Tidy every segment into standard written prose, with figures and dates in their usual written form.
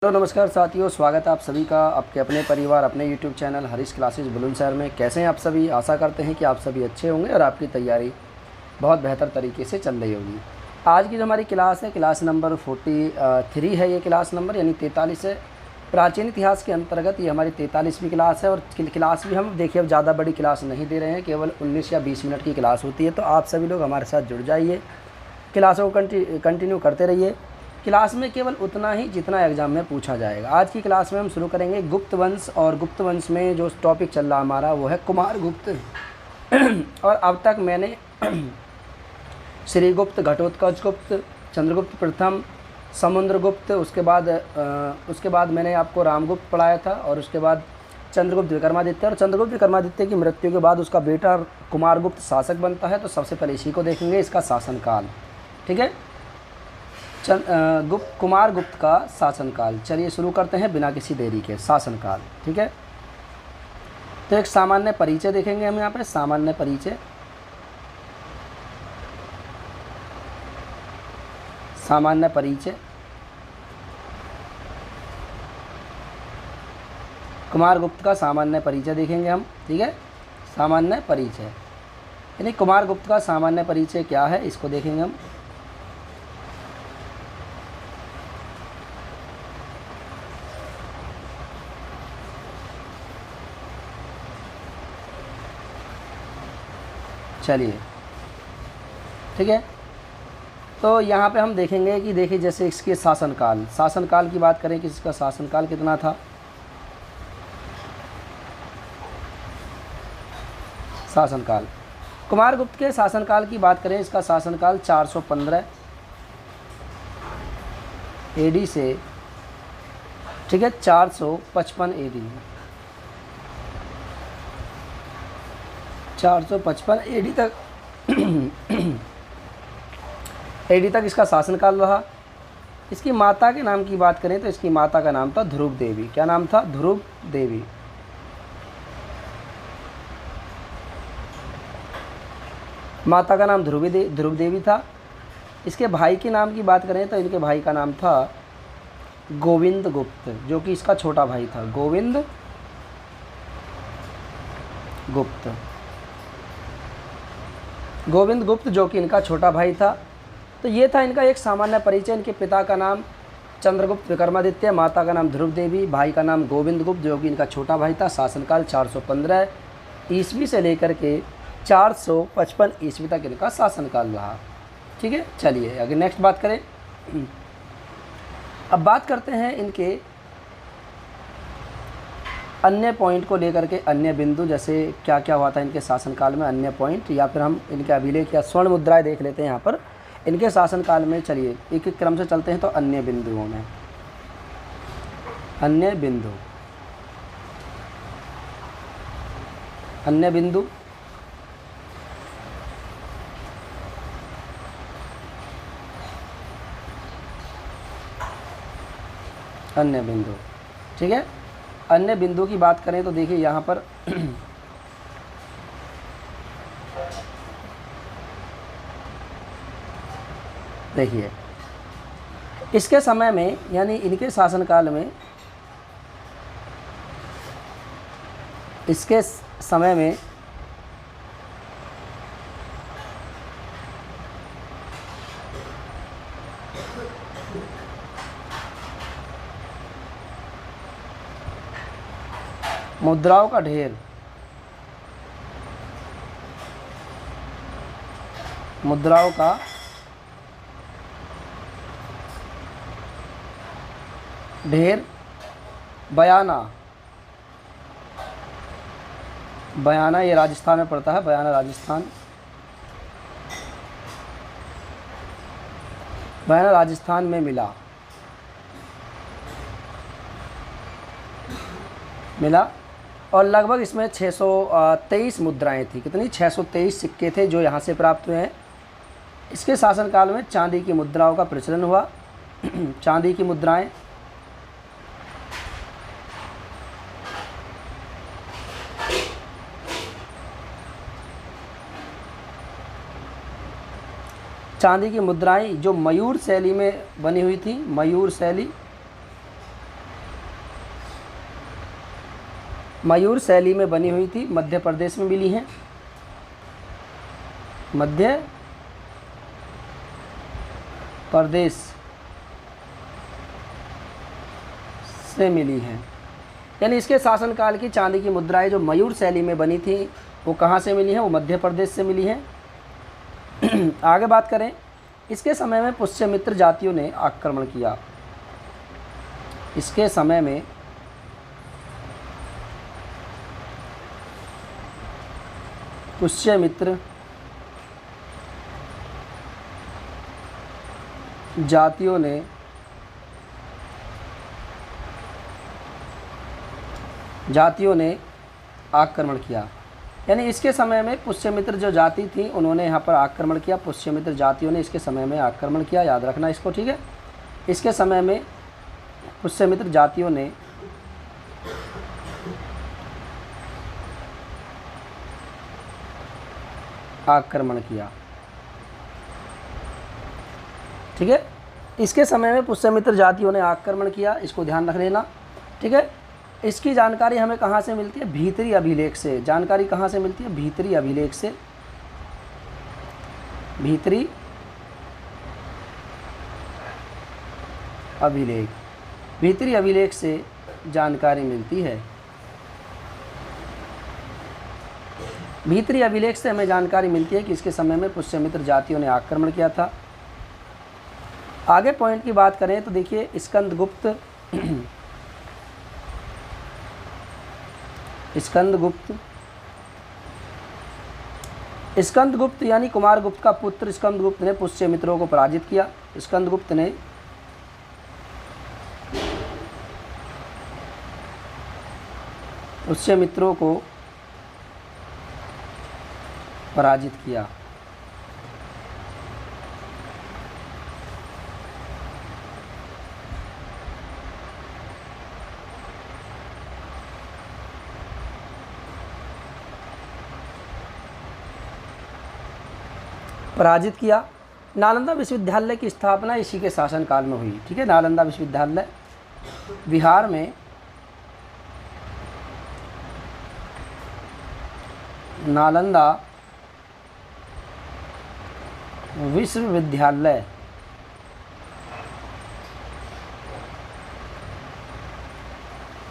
Hello नमस्कार साथियों, स्वागत है आप सभी का आपके अपने परिवार अपने YouTube channel Harish classes Bulandshahr में। कैसे हैं आप सभी? आशा करते हैं कि आप सभी अच्छे होंगे और आपकी तैयारी बहुत बेहतर तरीके से चल रही होगी। आज की जो हमारी क्लास है, क्लास नंबर 43 है। ये क्लास नंबर यानी 43 है। प्राचीन इतिहास के अंतर्गत ये हमारी 43वीं क्लास है। और क्लास भी हम देखिए अब ज़्यादा बड़ी क्लास नहीं दे रहे हैं, केवल 19 या 20 मिनट की क्लास होती है। तो आप सभी लोग हमारे साथ जुड़ जाइए, क्लासों को कंटिन्यू करते रहिए। क्लास में केवल उतना ही जितना एग्ज़ाम में पूछा जाएगा। आज की क्लास में हम शुरू करेंगे गुप्त वंश, और गुप्त वंश में जो टॉपिक चल रहा हमारा वो है कुमार गुप्त। और अब तक मैंने श्रीगुप्त, घटोत्कच गुप्त, चंद्रगुप्त प्रथम, समुद्रगुप्त, उसके बाद मैंने आपको रामगुप्त पढ़ाया था, और उसके बाद चंद्रगुप्त विक्रमादित्य। और चंद्रगुप्त विक्रमादित्य की मृत्यु के बाद उसका बेटा कुमारगुप्त शासक बनता है। तो सबसे पहले इसी को देखेंगे, इसका शासनकाल। ठीक है, कुमार गुप्त का शासनकाल। चलिए शुरू करते हैं बिना किसी देरी के। शासनकाल, ठीक है। तो एक सामान्य परिचय देखेंगे हम यहाँ पे। सामान्य परिचय, सामान्य परिचय। कुमार गुप्त का सामान्य परिचय देखेंगे हम, ठीक है। सामान्य परिचय यानी कुमार गुप्त का सामान्य परिचय क्या है, इसको देखेंगे हम। चलिए, ठीक है। तो यहाँ पे हम देखेंगे कि देखिए जैसे इसके शासनकाल की बात करें कि इसका शासनकाल कितना था। शासनकाल, कुमार गुप्त के शासनकाल की बात करें, इसका शासनकाल 415 एडी से, ठीक है, 455 एडी, 455 एडी तक एडी तक इसका शासनकाल रहा। इसकी माता के नाम की बात करें तो इसकी माता का नाम था ध्रुव देवी। क्या नाम था? ध्रुव देवी। माता का नाम ध्रुव देवी था। इसके भाई के नाम की बात करें तो इनके भाई का नाम था गोविंद गुप्त, जो कि इसका छोटा भाई था। गोविंद गुप्त जो कि इनका छोटा भाई था। तो ये था इनका एक सामान्य परिचय। इनके पिता का नाम चंद्रगुप्त विक्रमादित्य, माता का नाम ध्रुव देवी, भाई का नाम गोविंद गुप्त जो कि इनका छोटा भाई था। शासनकाल 415 ईस्वी से लेकर के 455 ईस्वी तक इनका शासनकाल रहा। ठीक है, चलिए आगे नेक्स्ट बात करें। अब बात करते हैं इनके अन्य पॉइंट को लेकर के, अन्य बिंदु, जैसे क्या क्या हुआ था इनके शासनकाल में, अन्य पॉइंट, या फिर हम इनके अभिलेख या स्वर्ण मुद्राएं देख लेते हैं यहाँ पर इनके शासनकाल में। चलिए एक एक क्रम से चलते हैं। तो अन्य बिंदुओं में, अन्य बिंदु, अन्य बिंदु, अन्य बिंदु, ठीक है। अन्य बिंदु की बात करें तो देखिए यहाँ पर देखिए इसके समय में यानी इनके शासनकाल में, इसके समय में मुद्राओं का ढेर, मुद्राओं का ढेर, बयाना, बयाना ये राजस्थान में पड़ता है, बयाना राजस्थान, बयाना राजस्थान में मिला, और लगभग इसमें 623 मुद्राएं थी। कितनी? 623 सिक्के थे जो यहाँ से प्राप्त हुए हैं। इसके शासनकाल में चांदी की मुद्राओं का प्रचलन हुआ। चांदी की मुद्राएं, चांदी की मुद्राएं जो मयूर शैली में बनी हुई थी, मयूर शैली, मयूर शैली में बनी हुई थी, मध्य प्रदेश में मिली हैं, मध्य प्रदेश से मिली हैं। यानी इसके शासनकाल की चांदी की मुद्राएं जो मयूर शैली में बनी थी वो कहाँ से मिली हैं? वो मध्य प्रदेश से मिली हैं। आगे बात करें, इसके समय में पुष्यमित्र जातियों ने आक्रमण किया। इसके समय में पुष्यमित्र जातियों ने आक्रमण किया। यानी इसके समय में पुष्यमित्र जो जाति थी उन्होंने यहाँ पर आक्रमण किया। पुष्यमित्र जातियों ने इसके समय में आक्रमण किया, याद रखना इसको, ठीक है। इसके समय में पुष्यमित्र जातियों ने आक्रमण किया, ठीक है। इसके समय में पुष्यमित्र जातियों ने आक्रमण किया, इसको ध्यान रख लेना, ठीक है। इसकी जानकारी हमें कहाँ से मिलती है? भीतरी अभिलेख से। जानकारी कहाँ से मिलती है? भीतरी अभिलेख से। भीतरी अभिलेख, भीतरी अभिलेख से जानकारी मिलती है। भीतरी अभिलेख से हमें जानकारी मिलती है कि इसके समय में पुष्यमित्र जातियों ने आक्रमण किया था। आगे पॉइंट की बात करें तो देखिए, स्कंदगुप्त यानी कुमारगुप्त का पुत्र स्कंदगुप्त ने पुष्यमित्रों को पराजित किया। स्कंदगुप्त ने पुष्यमित्रों को पराजित किया। नालंदा विश्वविद्यालय की स्थापना इसी के शासनकाल में हुई, ठीक है। नालंदा विश्वविद्यालय बिहार में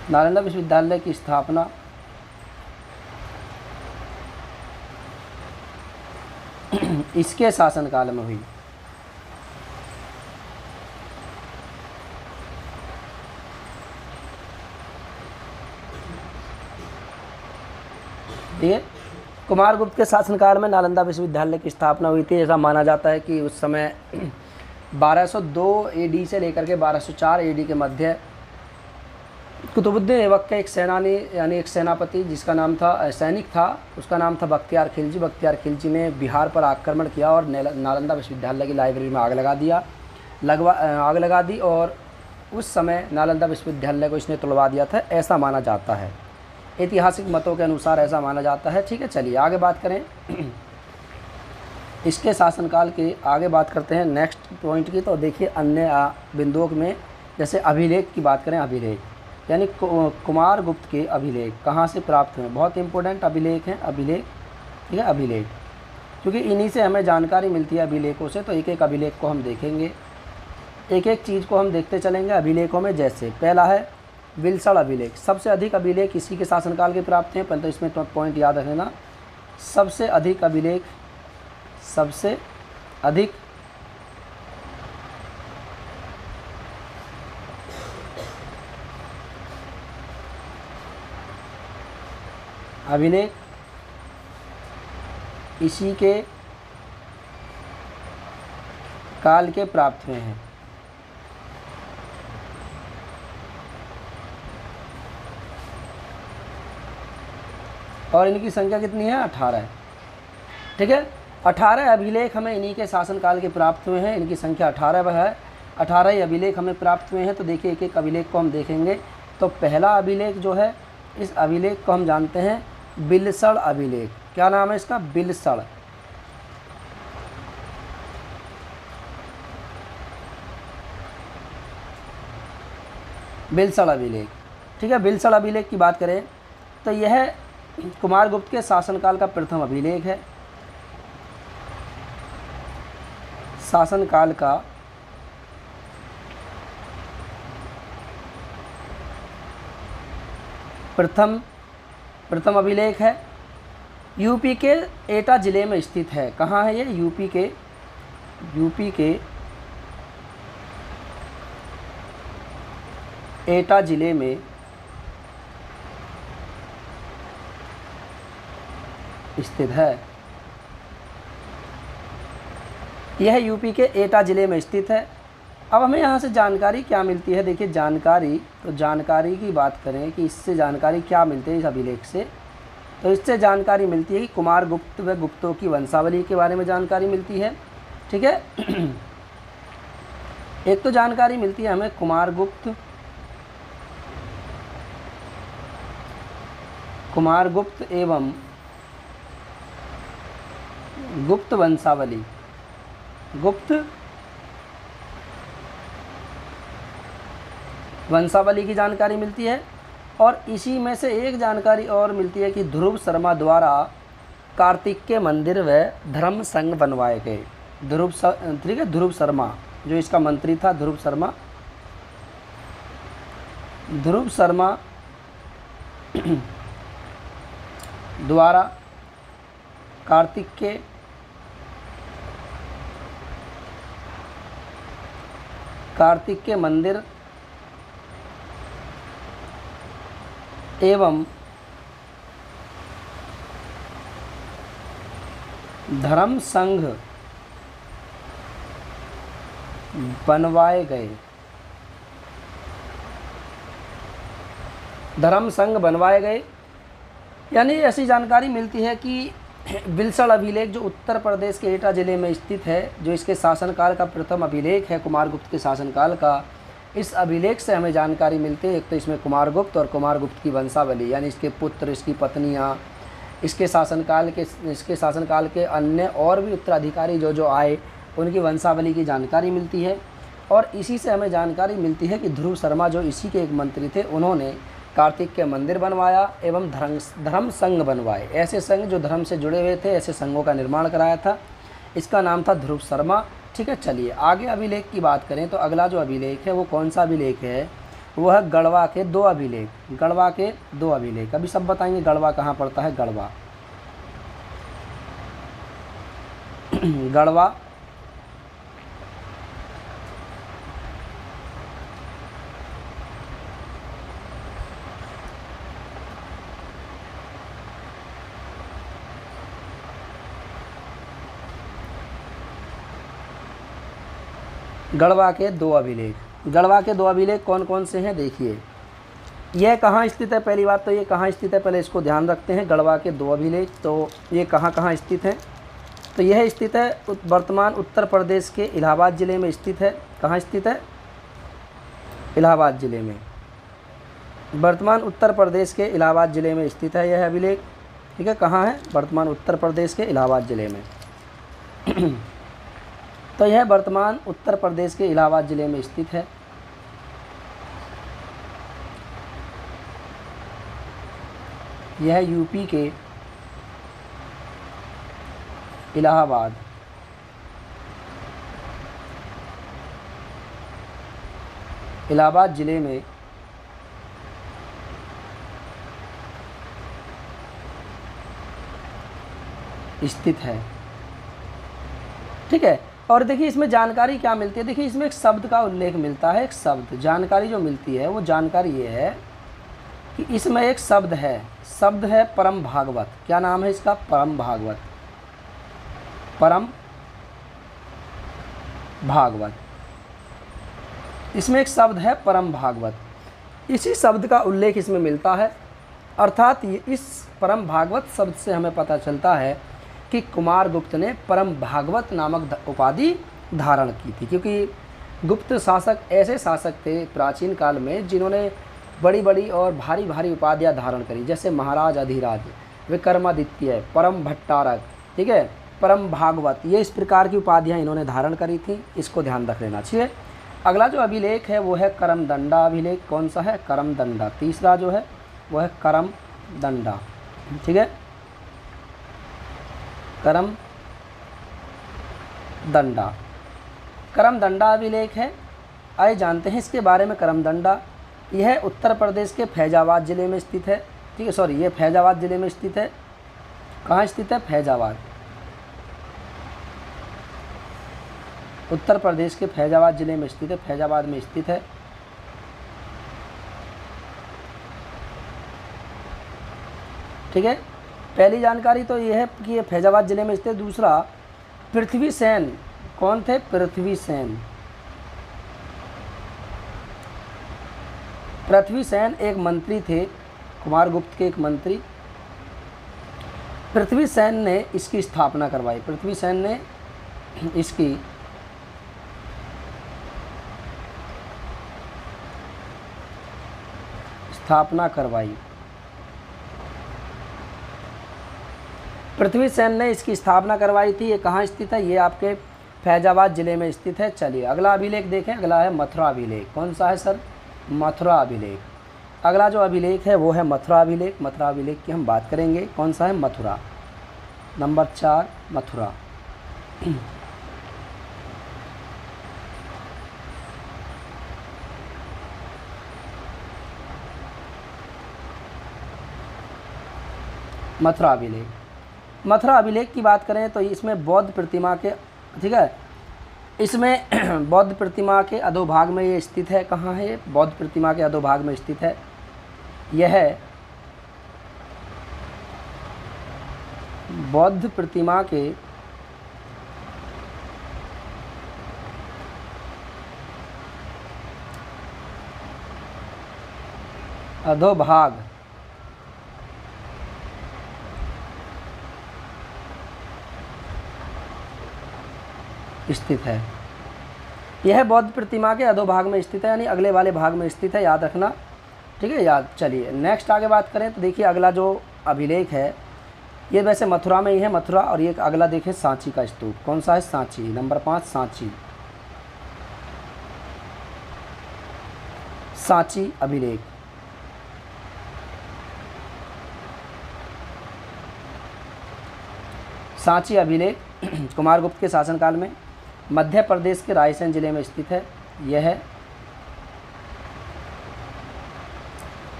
नालंदा विश्वविद्यालय की स्थापना इसके शासनकाल में हुई। ठीक है, कुमारगुप्त के शासनकाल में नालंदा विश्वविद्यालय की स्थापना हुई थी। ऐसा माना जाता है कि उस समय 1202 एडी से लेकर के 1204 एडी के मध्य कुतुबुद्दीन ऐबक का एक सेनानी यानी एक सेनापति जिसका नाम था सैनिक था, उसका नाम था बख्तियार खिलजी। बख्तियार खिलजी ने बिहार पर आक्रमण किया और नालंदा विश्वविद्यालय की लाइब्रेरी में आग लगा दी और उस समय नालंदा विश्वविद्यालय को इसने तुड़वा दिया था, ऐसा माना जाता है। ऐतिहासिक मतों के अनुसार ऐसा माना जाता है, ठीक है। चलिए आगे बात करें इसके शासनकाल के, आगे बात करते हैं नेक्स्ट पॉइंट की। तो देखिए अन्य बिंदुओं में, जैसे अभिलेख की बात करें, अभिलेख यानी कुमारगुप्त के अभिलेख कहाँ से प्राप्त हुए? बहुत इंपॉर्टेंट अभिलेख हैं, अभिलेख, ठीक है। अभिलेख, क्योंकि इन्हीं से हमें जानकारी मिलती है अभिलेखों से। तो एक एक अभिलेख को हम देखेंगे, एक एक चीज़ को हम देखते चलेंगे अभिलेखों में। जैसे पहला है विलसड़ अभिलेख। सबसे अधिक अभिलेख इसी के शासनकाल के प्राप्त हैं, परंतु इसमें पॉइंट याद रखना, सबसे अधिक अभिलेख, सबसे अधिक अभिलेख इसी के काल के प्राप्त हुए हैं। और इनकी संख्या कितनी है? 18 है, ठीक है। 18 अभिलेख हमें इन्हीं के शासनकाल के प्राप्त हुए हैं। इनकी संख्या 18 है, 18 ही अभिलेख हमें प्राप्त हुए हैं। तो देखिए एक एक अभिलेख को हम देखेंगे। तो पहला अभिलेख जो है, इस अभिलेख को हम जानते हैं बिलसड़ अभिलेख। क्या नाम है इसका? बिलसड़। बिलसड़ अभिलेख, ठीक है। बिलसड़ अभिलेख की बात करें तो यह कुमारगुप्त के शासनकाल का प्रथम अभिलेख है। शासनकाल का प्रथम अभिलेख है। यूपी के एटा ज़िले में स्थित है। कहाँ है ये? यूपी के एटा ज़िले में स्थित है। यह यूपी के एटा ज़िले में स्थित है। अब हमें यहाँ से जानकारी क्या मिलती है? देखिए जानकारी की बात करें कि इससे जानकारी क्या मिलती है इस अभिलेख से, तो इससे जानकारी मिलती है कि कुमारगुप्त व गुप्तों की वंशावली के बारे में जानकारी मिलती है। ठीक है। एक तो जानकारी मिलती है हमें कुमारगुप्त एवं गुप्त वंशावली, गुप्त वंशावली की जानकारी मिलती है। और इसी में से एक जानकारी और मिलती है कि ध्रुव शर्मा द्वारा कार्तिक के मंदिर व धर्म संघ बनवाए गए। ध्रुव शर्मा जो इसका मंत्री था, ध्रुव शर्मा द्वारा कार्तिक के मंदिर एवं धर्म संघ बनवाए गए। यानी ऐसी जानकारी मिलती है कि बिलसड़ अभिलेख जो उत्तर प्रदेश के एटा ज़िले में स्थित है, जो इसके शासनकाल का प्रथम अभिलेख है कुमारगुप्त के शासनकाल का, इस अभिलेख से हमें जानकारी मिलती है। एक तो इसमें कुमारगुप्त और कुमारगुप्त की वंशावली यानी इसके पुत्र, इसकी पत्नियां, इसके शासनकाल के अन्य और भी उत्तराधिकारी जो आए उनकी वंशावली की जानकारी मिलती है। और इसी से हमें जानकारी मिलती है कि ध्रुव शर्मा जो इसी के एक मंत्री थे, उन्होंने कार्तिक के मंदिर बनवाया एवं धर्म संघ बनवाए। ऐसे संघ जो धर्म से जुड़े हुए थे, ऐसे संघों का निर्माण कराया था। इसका नाम था ध्रुव शर्मा। ठीक है, चलिए आगे अभिलेख की बात करें तो अगला जो अभिलेख है वो कौन सा अभिलेख है? वो है गढ़वा के दो अभिलेख। अभी सब बताएंगे गढ़वा कहाँ पड़ता है। गढ़वा गढ़वा के दो अभिलेख कौन कौन से हैं? देखिए यह कहाँ स्थित है। पहली बात तो ये कहाँ स्थित है, पहले इसको ध्यान रखते हैं। गढ़वा के दो अभिलेख तो ये कहाँ स्थित है? तो यह स्थित है वर्तमान उत्तर प्रदेश के इलाहाबाद ज़िले में स्थित है। कहाँ स्थित है? इलाहाबाद ज़िले में। वर्तमान उत्तर प्रदेश के इलाहाबाद ज़िले में स्थित है यह अभिलेख। ठीक है, कहाँ है? वर्तमान उत्तर प्रदेश के इलाहाबाद ज़िले में। तो यह वर्तमान उत्तर प्रदेश के इलाहाबाद ज़िले में स्थित है। यह यूपी के इलाहाबाद ज़िले में स्थित है। ठीक है, और देखिए इसमें जानकारी क्या मिलती है। देखिए इसमें एक शब्द का उल्लेख मिलता है। एक शब्द जानकारी जो मिलती है वो जानकारी ये है कि इसमें एक शब्द है परम भागवत। क्या नाम है इसका? परम भागवत। इसमें एक शब्द है परम भागवत। इसी शब्द का उल्लेख इसमें मिलता है। अर्थात इस परम भागवत शब्द से हमें पता चलता है कि कुमारगुप्त ने परम भागवत नामक उपाधि धारण की थी, क्योंकि गुप्त शासक ऐसे शासक थे प्राचीन काल में जिन्होंने बड़ी बड़ी और भारी भारी उपाधियाँ धारण करी, जैसे महाराज अधिराज, विक्रमादित्य, परम भट्टारक, ठीक है, परम भागवत, ये इस प्रकार की उपाधियाँ इन्होंने धारण करी थी। इसको ध्यान रख लेना चाहिए। अगला जो अभिलेख है वो है करमदंडा अभिलेख। कौन सा है? करमदंडा। तीसरा जो है वो है दंडा, ठीक है, करम दंडा। करमदंडा अभिलेख है, आइए जानते हैं इसके बारे में। करमदंडा यह उत्तर प्रदेश के फैजाबाद ज़िले में स्थित है, ठीक है, सॉरी ये फैजाबाद ज़िले में स्थित है। कहाँ स्थित है? फैजाबाद, उत्तर प्रदेश के फैजाबाद ज़िले में स्थित है, फैजाबाद में स्थित है। ठीक है, पहली जानकारी तो ये है कि ये फैजाबाद ज़िले में स्थित है। दूसरा, पृथ्वी सेन कौन थे? पृथ्वी सेन। पृथ्वी सेन एक मंत्री थे, कुमारगुप्त के एक मंत्री। पृथ्वी सेन ने इसकी स्थापना करवाई, पृथ्वी सेन ने इसकी स्थापना करवाई। पृथ्वी सेन ने इसकी स्थापना करवाई थी। ये कहाँ स्थित है? ये आपके फैजाबाद ज़िले में स्थित है। चलिए अगला अभिलेख देखें। अगला है मथुरा अभिलेख। कौन सा है सर? मथुरा अभिलेख। अगला जो अभिलेख है वो है मथुरा अभिलेख। मथुरा अभिलेख की हम बात करेंगे। कौन सा है? मथुरा। नंबर 4 मथुरा। मथुरा अभिलेख। मथुरा अभिलेख की बात करें तो इसमें बौद्ध प्रतिमा के, ठीक है, इसमें बौद्ध प्रतिमा के अधोभाग में ये स्थित है। कहाँ है ये? बौद्ध प्रतिमा के अधोभाग में स्थित है। यह बौद्ध प्रतिमा के अधोभाग स्थित है। यह बौद्ध प्रतिमा के अधोभाग में स्थित है, यानी अगले वाले भाग में स्थित है, याद रखना, ठीक है, याद। चलिए नेक्स्ट आगे बात करें तो देखिए अगला जो अभिलेख है ये वैसे मथुरा में ही है, मथुरा। और ये अगला देखें सांची का स्तूप। कौन सा है? सांची। नंबर 5 सांची। सांची अभिलेख। सांची अभिलेख कुमारगुप्त के शासनकाल में मध्य प्रदेश के रायसेन जिले में स्थित है। यह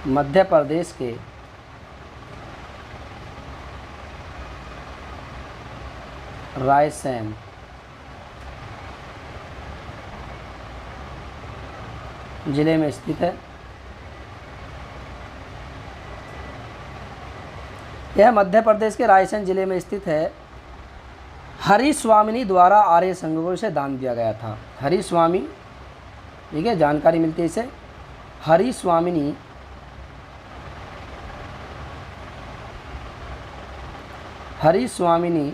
मध्य प्रदेश के रायसेन जिले में स्थित है। यह मध्य प्रदेश के रायसेन जिले में स्थित है। हरिस्वामिनी द्वारा आर्य संघ को इसे दान दिया गया था। हरिस्वामी, ठीक है, जानकारी मिलती है इसे। हरिस्वामिनी हरिस्वामिनी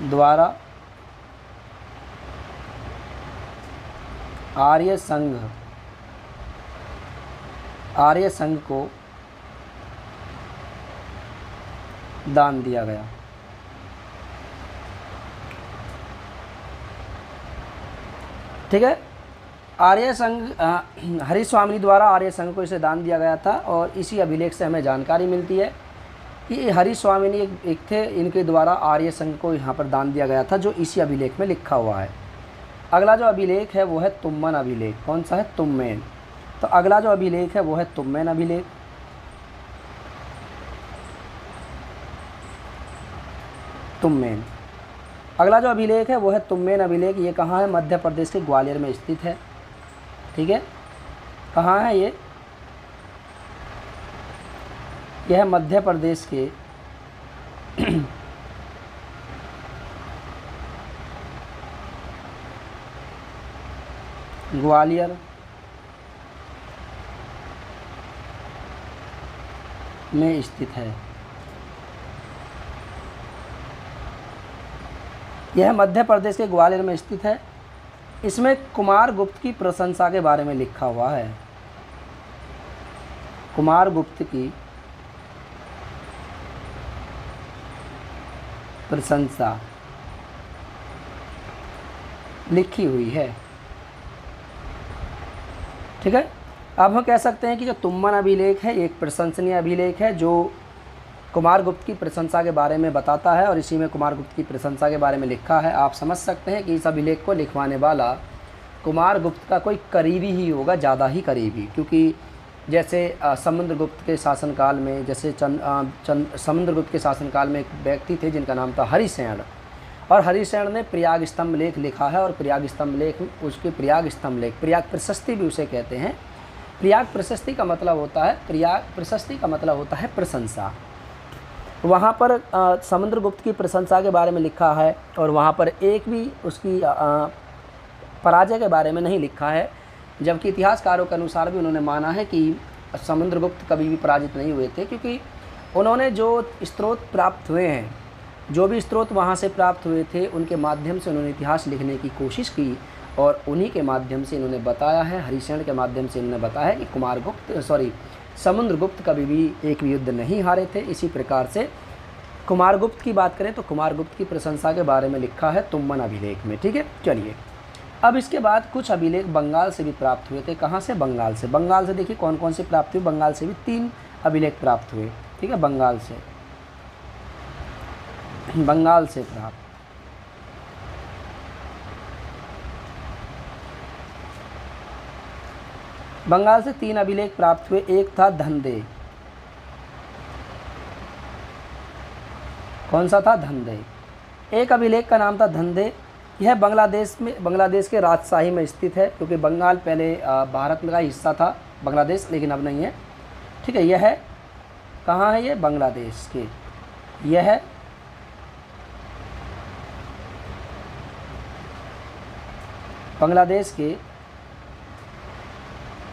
द्वारा आर्य संघ को दान दिया गया। ठीक है, आर्य संघ हरिस्वामिनी द्वारा आर्य संघ को इसे दान दिया गया था। और इसी अभिलेख से हमें जानकारी मिलती है कि हरिस्वामिनी एक थे, इनके द्वारा आर्य संघ को यहाँ पर दान दिया गया था, जो इसी अभिलेख में लिखा हुआ है। अगला जो अभिलेख है वो है तुम्मन अभिलेख। कौन सा है? तुम्मेन। तो अगला जो अभिलेख है वो है तुम्मेन अभिलेख। तुम्मेन। अगला जो अभिलेख है वो है तुम्मेन अभिलेख। ये कहाँ है? मध्य प्रदेश के ग्वालियर में स्थित है। ठीक है, कहाँ है ये? यह है मध्य प्रदेश के ग्वालियर में स्थित है। यह मध्य प्रदेश के ग्वालियर में स्थित है। इसमें कुमारगुप्त की प्रशंसा के बारे में लिखा हुआ है। कुमारगुप्त की प्रशंसा लिखी हुई है। ठीक है, अब हम कह सकते हैं कि जो तुम्मन अभिलेख है एक प्रशंसनीय अभिलेख है जो कुमारगुप्त की प्रशंसा के बारे में बताता है और इसी में कुमारगुप्त की प्रशंसा के बारे में लिखा है। आप समझ सकते हैं कि इस अभिलेख को लिखवाने वाला कुमारगुप्त का कोई करीबी ही होगा, ज़्यादा ही करीबी, क्योंकि जैसे समुद्रगुप्त के शासनकाल में, जैसे समुद्रगुप्त के शासनकाल में एक व्यक्ति थे जिनका नाम था हरिसेन, और हरिसेन ने प्रयाग स्तंभ लेख लिखा है। और प्रयाग स्तंभ लेख, उसके प्रयाग स्तंभ लेख, प्रयाग प्रशस्ति भी उसे कहते हैं। प्रयाग प्रशस्ति का मतलब होता है, प्रयाग प्रशस्ति का मतलब होता है प्रशंसा। वहाँ पर समुद्रगुप्त की प्रशंसा के बारे में लिखा है और वहाँ पर एक भी उसकी पराजय के बारे में नहीं लिखा है, जबकि इतिहासकारों के अनुसार भी उन्होंने माना है कि समुद्रगुप्त कभी भी पराजित नहीं हुए थे, क्योंकि उन्होंने जो स्रोत प्राप्त हुए हैं, जो भी स्रोत वहाँ से प्राप्त हुए थे, उनके माध्यम से उन्होंने इतिहास लिखने की कोशिश की और उन्हीं के माध्यम से इन्होंने बताया है, हरिसेन के माध्यम से इन्होंने बताया है कि समुद्रगुप्त कभी भी एक भी युद्ध नहीं हारे थे। इसी प्रकार से कुमारगुप्त की बात करें तो कुमारगुप्त की प्रशंसा के बारे में लिखा है तुम्मन अभिलेख में। ठीक है, चलिए अब इसके बाद कुछ अभिलेख बंगाल से भी प्राप्त हुए थे। कहाँ से? बंगाल से। बंगाल से देखिए कौन कौन से प्राप्त हुए। बंगाल से भी 3 अभिलेख प्राप्त हुए। ठीक है, बंगाल से प्राप्त। बंगाल से 3 अभिलेख प्राप्त हुए। एक था धनदे। कौन सा था? धनदे। एक अभिलेख का नाम था धनदे। यह बांग्लादेश के राजशाही में स्थित है, क्योंकि बंगाल पहले भारत का हिस्सा था बांग्लादेश, लेकिन अब नहीं है। ठीक है, यह है कहाँ है? ये बांग्लादेश के, यह है बांग्लादेश के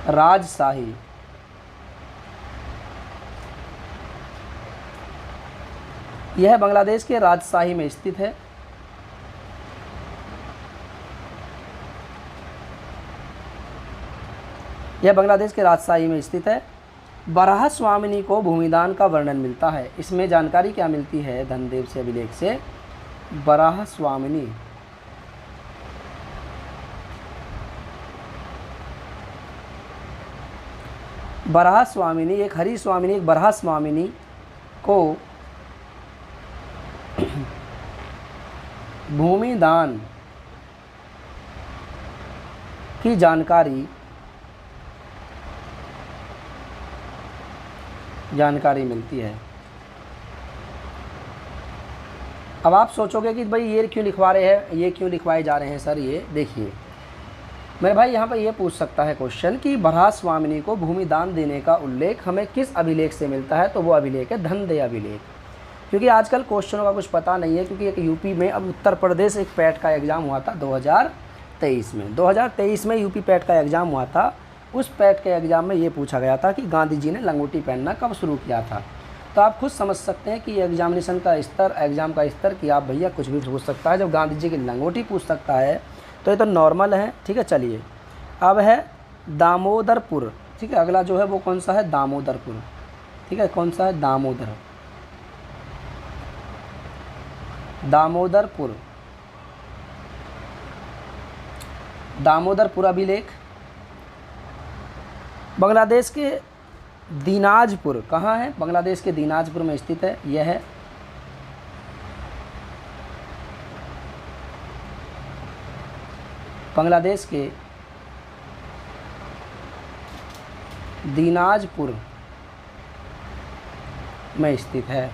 राजशाही, यह बांग्लादेश के राजशाही में स्थित है। यह बांग्लादेश के राजशाही में स्थित है। बराह स्वामिनी को भूमिदान का वर्णन मिलता है। इसमें जानकारी क्या मिलती है धनदेव से अभिलेख से? बराह स्वामिनी एक हरि स्वामिनी, एक बराह स्वामिनी को भूमिदान की जानकारी मिलती है। अब आप सोचोगे कि भाई ये क्यों लिखवा रहे हैं, ये क्यों लिखवाए जा रहे हैं सर? ये देखिए मेरे भाई, यहाँ पर ये पूछ सकता है क्वेश्चन कि बराह स्वामिनी को भूमिदान देने का उल्लेख हमें किस अभिलेख से मिलता है? तो वो अभिलेख है धनदे अभिलेख। क्योंकि आजकल क्वेश्चनों का कुछ पता नहीं है, क्योंकि एक यूपी में, अब उत्तर प्रदेश एक पैट का एग्ज़ाम हुआ था 2023 में। 2023 में यूपी पैट का एग्ज़ाम हुआ था। उस पैट के एग्ज़ाम में ये पूछा गया था कि गांधी जी ने लंगोटी पहनना कब शुरू किया था। तो आप खुद समझ सकते हैं कि एग्जाम का स्तर कि आप भैया कुछ भी पूछ सकता है। जब गांधी जी की लंगोटी पूछ सकता है तो ये तो नॉर्मल है। ठीक है, चलिए अब है दामोदरपुर। ठीक है, अगला जो है वो कौन सा है? दामोदरपुर। ठीक है, कौन सा है? दामोदरपुर अभिलेख बांग्लादेश के दीनाजपुर। कहाँ है? बांग्लादेश के दीनाजपुर में स्थित है। यह है बांग्लादेश के दीनाजपुर में स्थित है।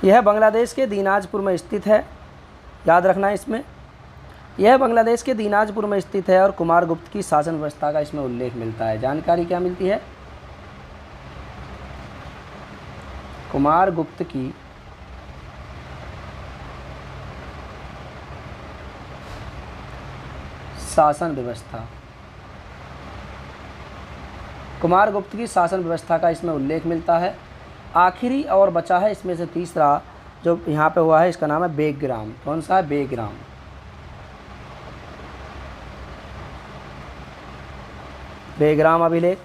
यह बांग्लादेश के दीनाजपुर में स्थित है, याद रखना है इसमें। यह बांग्लादेश के दीनाजपुर में स्थित है और कुमारगुप्त की शासन व्यवस्था का इसमें उल्लेख मिलता है। जानकारी क्या मिलती है? कुमारगुप्त की शासन व्यवस्था, कुमारगुप्त की शासन व्यवस्था का इसमें उल्लेख मिलता है। आखिरी और बचा है इसमें से तीसरा जो यहाँ पे हुआ है, इसका नाम है बेग्राम। कौन सा है? बेग्राम। बेग्राम अभिलेख।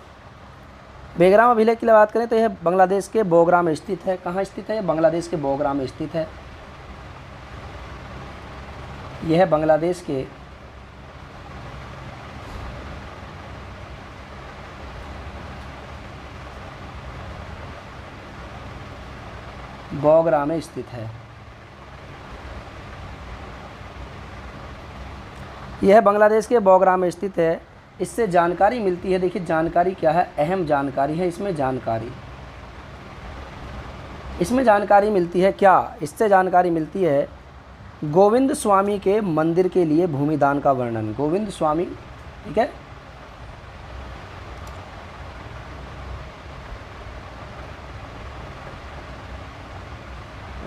बेग्राम अभिलेख की बात करें तो यह बांग्लादेश के बोगरा में स्थित है। कहाँ स्थित है? बांग्लादेश के बोगरा में स्थित है। यह बांग्लादेश के बोगरा में स्थित है। यह बांग्लादेश के बोगरा में स्थित है। इससे जानकारी मिलती है, देखिए जानकारी क्या है, अहम जानकारी है इसमें जानकारी मिलती है क्या, इससे जानकारी मिलती है गोविंद स्वामी के मंदिर के लिए भूमिदान का वर्णन। गोविंद स्वामी, ठीक है,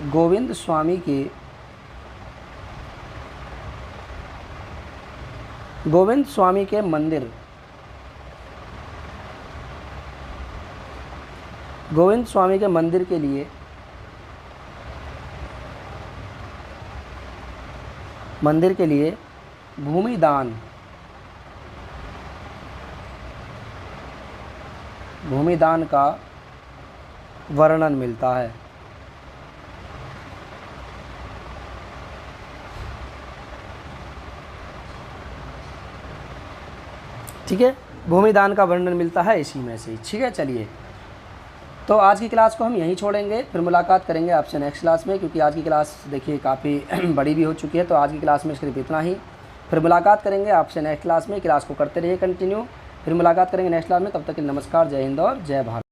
गोविंद स्वामी के मंदिर, गोविंद स्वामी के मंदिर के लिए भूमिदान का वर्णन मिलता है। ठीक है, भूमिदान का वर्णन मिलता है इसी में से। ठीक है, चलिए तो आज की क्लास को हम यहीं छोड़ेंगे, फिर मुलाकात करेंगे आपसे नेक्स्ट क्लास में, क्योंकि आज की क्लास देखिए काफ़ी बड़ी भी हो चुकी है। तो आज की क्लास में सिर्फ इतना ही, फिर मुलाकात करेंगे आपसे नेक्स्ट क्लास में। क्लास को करते रहिए कंटिन्यू, फिर मुलाकात करेंगे नेक्स्ट क्लास में। तब तक के लिए नमस्कार, जय हिंद और जय भारत।